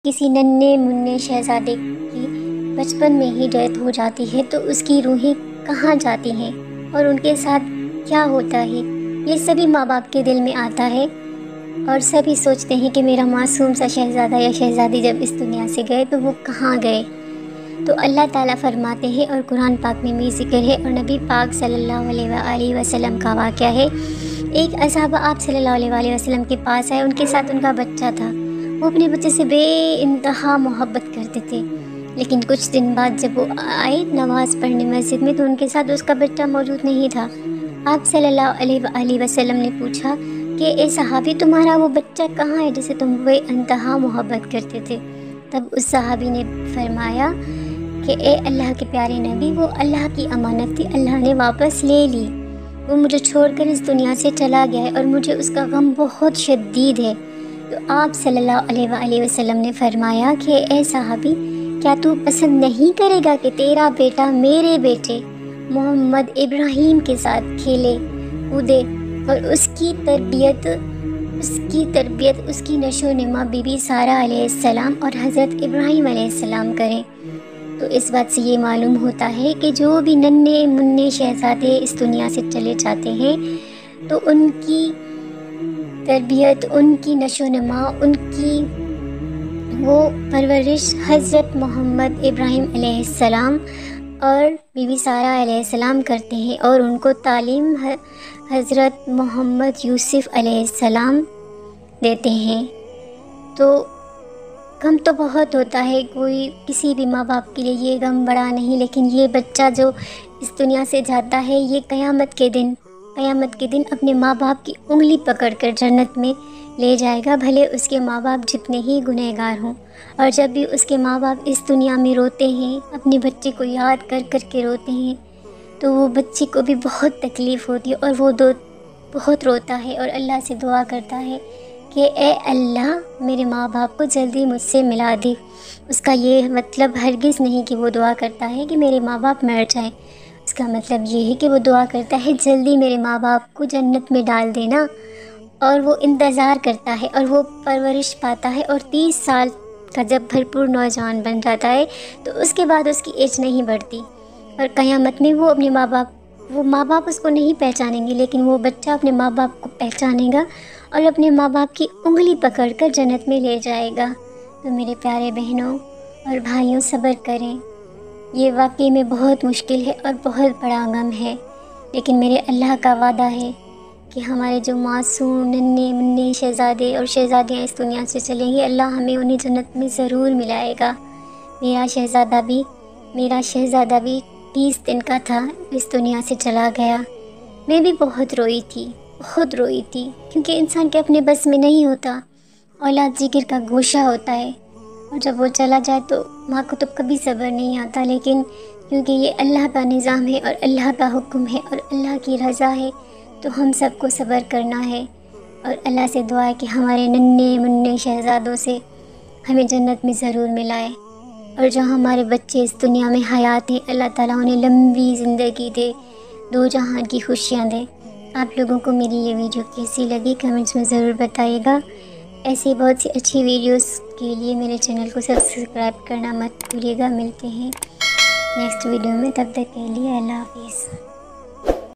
کسی ننھے منھے شہزادے کی بچپن میں ہی ڈیتھ ہو جاتی ہے تو اس کی روحیں کہاں جاتی ہیں اور ان کے ساتھ کیا ہوتا ہے، یہ سبھی ماں باپ کے دل میں آتا ہے اور سبھی سوچتے ہیں کہ میرا معصوم سا شہزادہ یا شہزادی جب اس دنیا سے گئے تو وہ کہاں گئے۔ تو اللہ تعالیٰ فرماتے ہیں اور قرآن پاک میں بھی ذکر ہے اور نبی پاک صلی اللہ علیہ وآلہ وسلم کا واقعہ ہے۔ ایک صحابہ آپ صلی اللہ علیہ وآلہ وسلم کے پاس آئے، ان کے ساتھ ان کا بچہ تھا۔ وہ اپنے بچے سے بے انتہا محبت کرتے تھے، لیکن کچھ دن بعد جب وہ آئے نماز پڑھنے مسجد میں تو ان کے ساتھ اس کا بچہ موجود نہیں تھا۔ آپ صلی اللہ علیہ وآلہ وسلم نے پوچھا کہ اے صحابی، تمہارا وہ بچہ کہاں ہے جسے تم بے انتہا محبت کرتے تھے؟ تب اس صحابی نے فرمایا کہ اے اللہ کے پیارے نبی، وہ اللہ کی امانت تھی، اللہ نے واپس لے لی، وہ مجھے چھوڑ کر اس دنیا سے چلا گیا ہے اور مجھے اس کا غم بہت شدید ہے۔ تو آپ صلی اللہ علیہ وآلہ وسلم نے فرمایا کہ اے صحابی، کیا تو پسند نہیں کرے گا کہ تیرا بیٹا میرے بیٹے محمد ابراہیم کے ساتھ کھیلے کودے اور اس کی تربیت اس کی نشو و نما بی بی سارہ علیہ السلام اور حضرت ابراہیم علیہ السلام کریں؟ تو اس بات سے یہ معلوم ہوتا ہے کہ جو بھی ننھے منھے شہزادے اس دنیا سے چلے جاتے ہیں تو ان کی تربیت، ان کی نشو و نما، ان کی وہ پرورش حضرت محمد ابراہیم علیہ السلام اور بی بی سارہ علیہ السلام کرتے ہیں، اور ان کو تعلیم حضرت محمد یوسف علیہ السلام دیتے ہیں۔ تو غم تو بہت ہوتا ہے، کوئی کسی بھی ماں باپ کے لیے یہ غم بڑا نہیں، لیکن یہ بچہ جو اس دنیا سے جاتا ہے یہ قیامت کے دن اپنے ماں باپ کی انگلی پکڑ کر جنت میں لے جائے گا، بھلے اس کے ماں باپ جتنے ہی گنہگار ہوں۔ اور جب بھی اس کے ماں باپ اس دنیا میں روتے ہیں، اپنے بچے کو یاد کر کر کے روتے ہیں، تو وہ بچے کو بھی بہت تکلیف ہوتی ہے اور وہ بہت روتا ہے اور اللہ سے دعا کرتا ہے کہ اے اللہ میرے ماں باپ کو جلدی مجھ سے ملا دے۔ اس کا یہ مطلب ہرگز نہیں کہ وہ دعا کرتا ہے کہ میرے ماں باپ مر جائیں، اس کا مطلب یہ ہے کہ وہ دعا کرتا ہے جلدی میرے ماں باپ کو جنت میں ڈال دینا، اور وہ انتظار کرتا ہے اور وہ پرورش پاتا ہے، اور 30 سال کا جب بھرپور نوجوان بن جاتا ہے تو اس کے بعد اس کی ایج نہیں بڑھتی، اور قیامت میں وہ اپنے ماں باپ اس کو نہیں پہچانیں گے، لیکن وہ بچہ اپنے ماں باپ کو پہچانے گا اور اپنے ماں باپ کی انگلی پکڑ کر جنت میں لے جائے گا۔ تو میرے پیارے بہنوں اور بھائیوں، صبر کریں، یہ واقعی میں بہت مشکل ہے اور بہت بڑا غم ہے، لیکن میرے اللہ کا وعدہ ہے کہ ہمارے جو معصوم ننھے منھے شہزادے اور شہزادیاں اس دنیا سے چلیں گے، اللہ ہمیں انہیں جنت میں ضرور ملائے گا۔ میرا شہزادہ بھی 30 دن کا تھا، اس دنیا سے چلا گیا۔ میں بھی بہت روئی تھی کیونکہ انسان کے اپنے بس میں نہیں ہوتا، اولاد جگر کا گوشہ ہوتا ہے، اور جب وہ چلا جائے تو ماں کو تو کبھی صبر نہیں آتا، لیکن کیونکہ یہ اللہ کا نظام ہے اور اللہ کا حکم ہے اور اللہ کی رضا ہے تو ہم سب کو صبر کرنا ہے، اور اللہ سے دعا ہے کہ ہمارے ننھے منھے شہزادوں سے ہمیں جنت میں ضرور ملائے، اور جو ہمارے بچے اس دنیا میں حیات ہیں اللہ تعالیٰ انہیں لمبی زندگی دے، دو جہان کی خوشیاں دے۔ آپ لوگوں کو میری یہ ویڈیو کیسی لگی کمنٹس میں ضرور بتائیے گا۔ ایسی بہت سی اچھی ویڈیوز کے لیے میرے چینل کو سبسکرائب کرنا مت بھولیے گا۔ ملتے ہیں نیکسٹ ویڈیو میں، تب تک کے لیے اللہ حافظ۔